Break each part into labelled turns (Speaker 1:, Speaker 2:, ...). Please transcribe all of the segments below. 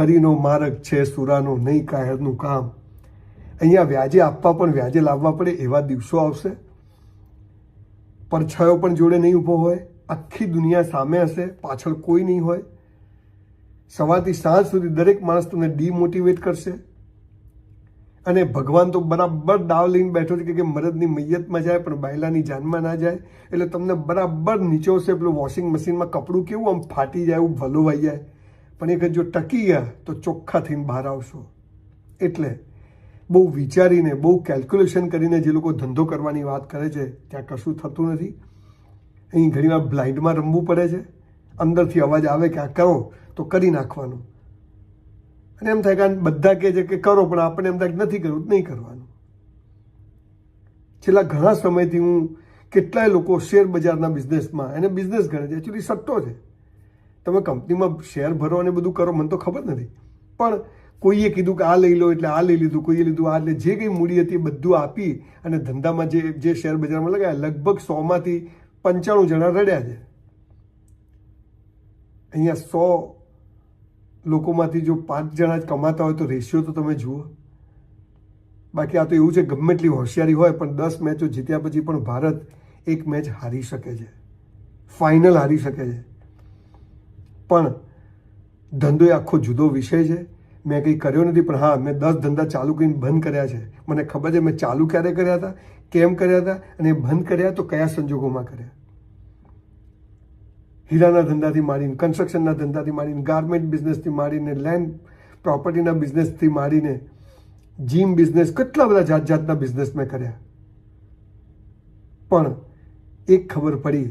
Speaker 1: હરિનો માર્ગ છે સુરાનો નહીં કાયરનું કામ. અહીંયા વ્યાજે આપવા પણ વ્યાજે લાવવા પડે એવા દિવસો આવશે. પડછાયો પણ જોડે નહીં ઊભો હોય, આખી દુનિયા સામે હશે, પાછળ કોઈ નહીં હોય. સવારથી સાંજ સુધી દરેક માણસ તમને ડીમોટિવેટ કરશે. અને ભગવાન તો બરાબર દાવ લઈને બેઠો છે કે મરદની મૈયતમાં જાય પણ બાયલાની જાનમાં ના જાય. એટલે તમને બરાબર નીચોશે. પેલું વોશિંગ મશીનમાં કપડું કેવું આમ ફાટી જાય, એવું ભલોવાઈ જાય. પણ એક જો ટકી ગયા તો ચોખ્ખા થઈને બહાર આવશો. એટલે બહુ વિચારીને, બહુ કેલ્ક્યુલેશન કરીને જે લોકો ધંધો કરવાની વાત કરે છે ત્યાં કશું થતું નથી. અહીં ઘણીવાર બ્લાઇન્ડમાં રમવું પડે છે. અંદરથી અવાજ આવે કે આ કરો તો કરી નાખવાનું. અને એમ થાય કે બધા કહે છે કે કરો, પણ આપણે એમ થાય કે નથી કરવું, નહીં કરવાનું. છેલ્લા ઘણા સમયથી હું કેટલાય લોકો શેર બજારના બિઝનેસમાં એને બિઝનેસ ગણે છે, એકચ્યુઅલી સટ્ટો છે. તમે કંપનીમાં શેર ભરો અને બધું કરો, મને તો ખબર નથી. પણ કોઈએ કીધું કે આ લઈ લો એટલે આ લઈ લીધું, કોઈએ લીધું આ, એટલે જે કંઈ મૂડી હતી બધું આપી અને ધંધામાં જે શેર બજારમાં લગાવ્યા, લગભગ 100માંથી 95 જણા રડ્યા છે. અહીંયા 100 લોકોમાંથી જો 5 જણા જ કમાતા હોય તો રેશિયો તો તમે જુઓ. બાકી આ તો એવું છે, ગમે એટલી હોશિયારી હોય પણ 10 મેચો જીત્યા પછી પણ ભારત એક મેચ હારી શકે છે, ફાઇનલ હારી શકે છે. પણ ધંધો એ આખો જુદો વિષય છે. મેં કંઈ કર્યો નથી, પણ હા, મેં 10 ધંધા ચાલુ કરીને બંધ કર્યા છે. મને ખબર છે મેં ચાલુ ક્યારે કર્યા હતા, કેમ કર્યા હતા, અને બંધ કર્યા તો કયા સંજોગોમાં કર્યા. હીરાના ધંધાથી માંડીને, કન્સ્ટ્રક્શનના ધંધાથી માંડીને, ગાર્મેન્ટ બિઝનેસથી માંડીને, લેન્ડ પ્રોપર્ટીના બિઝનેસથી માંડીને, જીમ બિઝનેસ, કેટલા બધા જાત જાતના બિઝનેસ મેં કર્યા. પણ એક ખબર પડી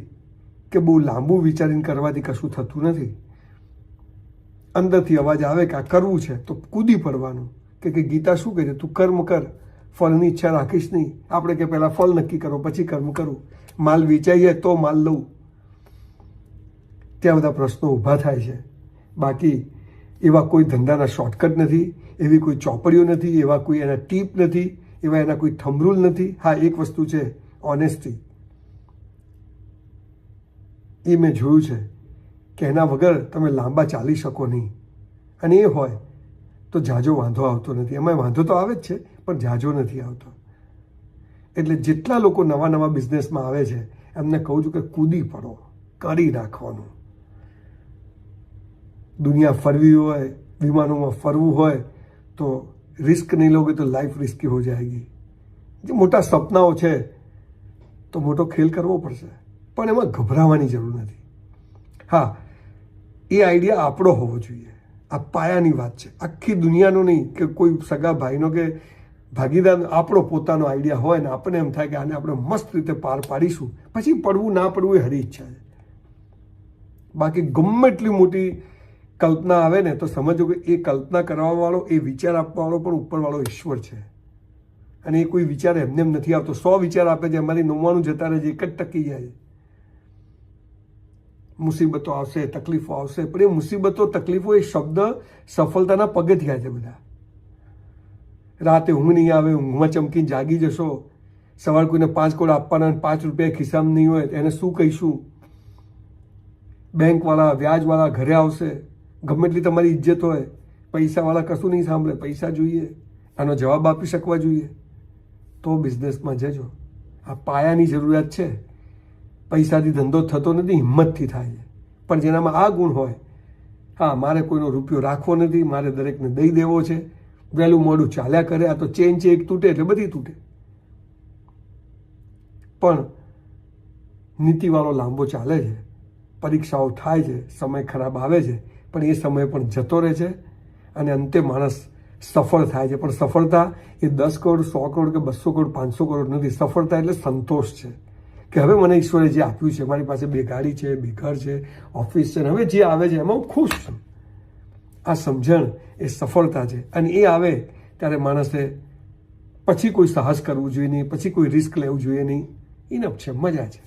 Speaker 1: કે બહુ લાંબુ વિચારીને કરવાથી કશું થતું નથી. અંદરથી અવાજ આવે કે આ કરવું છે તો કૂદી પડવાનું. કે ગીતા શું કહે છે, તું કર્મ કર, ફળની ઈચ્છા રાખીશ નહીં. આપણે કે પહેલાં ફળ નક્કી કરો પછી કર્મ કરું. માલ વેચાઈ જાય તો માલ લઉં. ત્યાં બધા પ્રશ્નો ઊભા થાય છે. બાકી એવા કોઈ ધંધાના શોર્ટકટ નથી, એવી કોઈ ચોપડીઓ નથી, એવા કોઈ એના ટીપ નથી, એવા એના કોઈ થંબ રૂલ નથી. હા, એક વસ્તુ છે, ઓનેસ્ટી. એ મેં જોયું છે કે એના વગર તમે લાંબા ચાલી શકો નહીં. અને એ હોય તો ઝાઝો વાંધો આવતો નથી. એમાં વાંધો તો આવે જ છે પણ ઝાઝો નથી આવતો. એટલે જેટલા લોકો નવા નવા બિઝનેસમાં આવે છે એમને કહું છું કે કૂદી પડો, કરી નાખવાનું. દુનિયા ફરવી હોય, વિમાનોમાં ફરવું હોય તો રિસ્ક નહીં લોગે તો લાઈફ રિસ્કી હો જાયગી. જે મોટા સપનાઓ છે તો મોટો ખેલ કરવો પડશે, પણ એમાં ગભરાવાની જરૂર નથી. હા, એ આઈડિયા આપણો હોવો જોઈએ. આ પાયાની વાત છે, આખી દુનિયાનો નહીં કે કોઈ સગા ભાઈનો કે ભાગીદાર. આપણો પોતાનો આઈડિયા હોય ને આપણને એમ થાય કે આને આપણે મસ્ત રીતે પાર પાડીશું, પછી પડવું ના પડવું એ હરી ઈચ્છા છે. બાકી ગમે એટલી મોટી કલ્પના આવે ને તો સમજો કે એ કલ્પના કરવાવાળો, એ વિચાર આપવાવાળો પણ ઉપરવાળો ઈશ્વર છે. અને એ કોઈ વિચાર એમને એમ નથી આવતો. 100 વિચાર આપે છે, અમારી 99 જતા રહે છે, એક જ ટકી જાય છે. મુસીબતો આવશે, તકલીફો આવશે, પણ એ મુસીબતો, તકલીફો એ શબ્દ સફળતાના પગથિયા છે બધા. રાતે ઊંઘ નહીં આવે, ઊંઘમાં ચમકીને જાગી જશો. સવાર કોઈને 5 કરોડ આપવાના, 5 રૂપિયા ખિસ્સામાં નહીં હોય એને શું કહીશું? બેંકવાળા, વ્યાજવાળા ઘરે આવશે. ગમે એટલી તમારી ઇજ્જત હોય, પૈસાવાળા કશું નહીં સાંભળે. પૈસા જોઈએ, આનો જવાબ આપી શકવા જોઈએ. તો બિઝનેસમાં જજો. આ પાયાની જરૂરિયાત છે. પૈસાથી ધંધો થતો નથી, હિંમતથી થાય છે. પણ જેનામાં આ ગુણ હોય, હા, મારે કોઈનો રૂપિયો રાખવો નથી, મારે દરેકને દઈ દેવો છે, વહેલું મોડું ચાલ્યા કરે. આ તો ચેન છે, એક તૂટે એટલે બધી તૂટે. પણ નીતિવાળો લાંબો ચાલે છે, પરીક્ષાઓ થાય છે, સમય ખરાબ આવે છે, પણ એ સમય પણ જતો રહે છે અને અંતે માણસ સફળ થાય છે. પણ સફળતા એ 10 કરોડ, 100 કરોડ કે 200 કરોડ, 500 કરોડ નથી. સફળતા એટલે સંતોષ છે કે હવે મને ઈશ્વરે જે આપ્યું છે, મારી પાસે 2 ગાડી છે, 2 ઘર છે, ઓફિસ છે, હવે જે આવે છે એમાં હું ખુશ છું. આ સમજણ એ સફળતા છે. અને એ આવે ત્યારે માણસે પછી કોઈ સાહસ કરવું જોઈએ નહીં, પછી કોઈ રિસ્ક લેવું જોઈએ નહીં. ઇનફ છે, મજા છે.